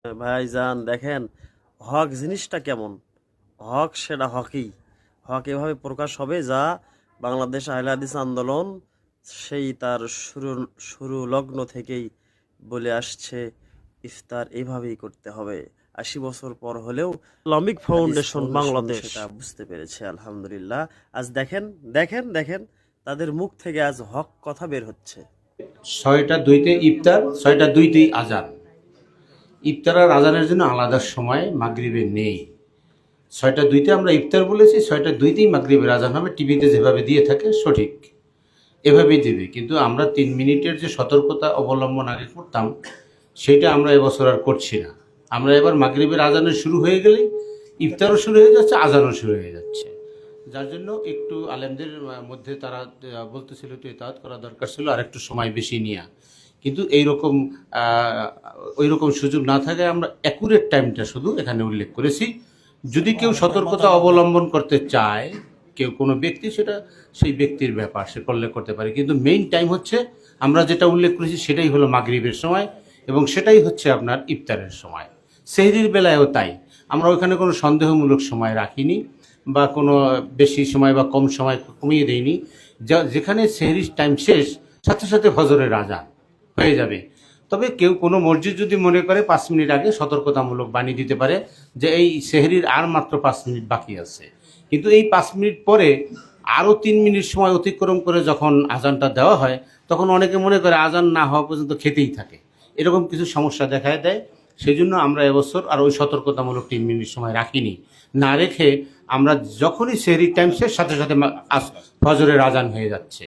ভাইজান দেখেন, হক জিনিসটা কেমন। হক সেটা হকই, হক এভাবে প্রকাশ হবে যা বাংলাদেশ আহলে হাদিস আন্দোলন সেই তার শুরু লগ্ন থেকেই বলে আসছে, ইফতার এইভাবেই করতে হবে। ৮০ বছর পর হলেও ইসলামিক ফাউন্ডেশন বাংলাদেশ সেটা বুঝতে পেরেছে আলহামদুলিল্লাহ। আজ দেখেন দেখেন দেখেন তাদের মুখ থেকে আজ হক কথা বের হচ্ছে। ৬টা ২তে ইফতার, ৬টা ২তেই আজান। ইফতার আর আজানের জন্য আলাদা সময় মাগরিবে নেই। ৬টা ২তে আমরা ইফতার বলেছি, ৬টা ২তেই মাগরিবের আজান হবে। টিভিতে যেভাবে দিয়ে থাকে সঠিক এভাবেই দেবে, কিন্তু আমরা ৩ মিনিটের যে সতর্কতা অবলম্বন আগে করতাম সেটা আমরা এবছর আর করছি না। আমরা এবার মাগরিবের আজানের শুরু হয়ে গেলেই ইফতারও শুরু হয়ে যাচ্ছে, আজানও শুরু হয়ে যাচ্ছে। যার জন্য একটু আলেমদের মধ্যে তারা বলতেছিল একটু ইতাআত করা দরকার ছিল, আর একটু সময় বেশি নেওয়া। কিন্তু এইরকম ওই রকম সুযোগ না থাকায় আমরা অ্যাকুরেট টাইমটা শুধু এখানে উল্লেখ করেছি। যদি কেউ সতর্কতা অবলম্বন করতে চায়, কেউ কোনো ব্যক্তি, সেটা সেই ব্যক্তির ব্যাপার, সে করলে করতে পারে। কিন্তু মেইন টাইম হচ্ছে আমরা যেটা উল্লেখ করেছি সেটাই হলো মাগরিবের সময়, এবং সেটাই হচ্ছে আপনার ইফতারের সময়। সেহরির বেলায়ও তাই, আমরা ওইখানে কোনো সন্দেহমূলক সময় রাখিনি বা কোনো বেশি সময় বা কম সময় কমিয়ে দেয়নি। যেখানে সেহরির টাইম শেষ, সাথে সাথে ফজরের আজান হয়ে যাবে। তবে কেউ কোনো মসজিদ যদি মনে করে ৫ মিনিট আগে সতর্কতামূলক বাণী দিতে পারে যে এই সেহরির আর মাত্র ৫ মিনিট বাকি আছে। কিন্তু এই ৫ মিনিট পরে আরও ৩ মিনিট সময় অতিক্রম করে যখন আজানটা দেওয়া হয়, তখন অনেকে মনে করে আজান না হওয়া পর্যন্ত খেতেই থাকে। এরকম কিছু সমস্যা দেখা দেয়। সেই জন্য আমরা এবছর আর ওই সতর্কতামূলক ৩ মিনিট সময় রাখিনি। না রেখে আমরা যখনই সেহরির টাইম শেষ, সাথে সাথে ফজরের আজান হয়ে যাচ্ছে।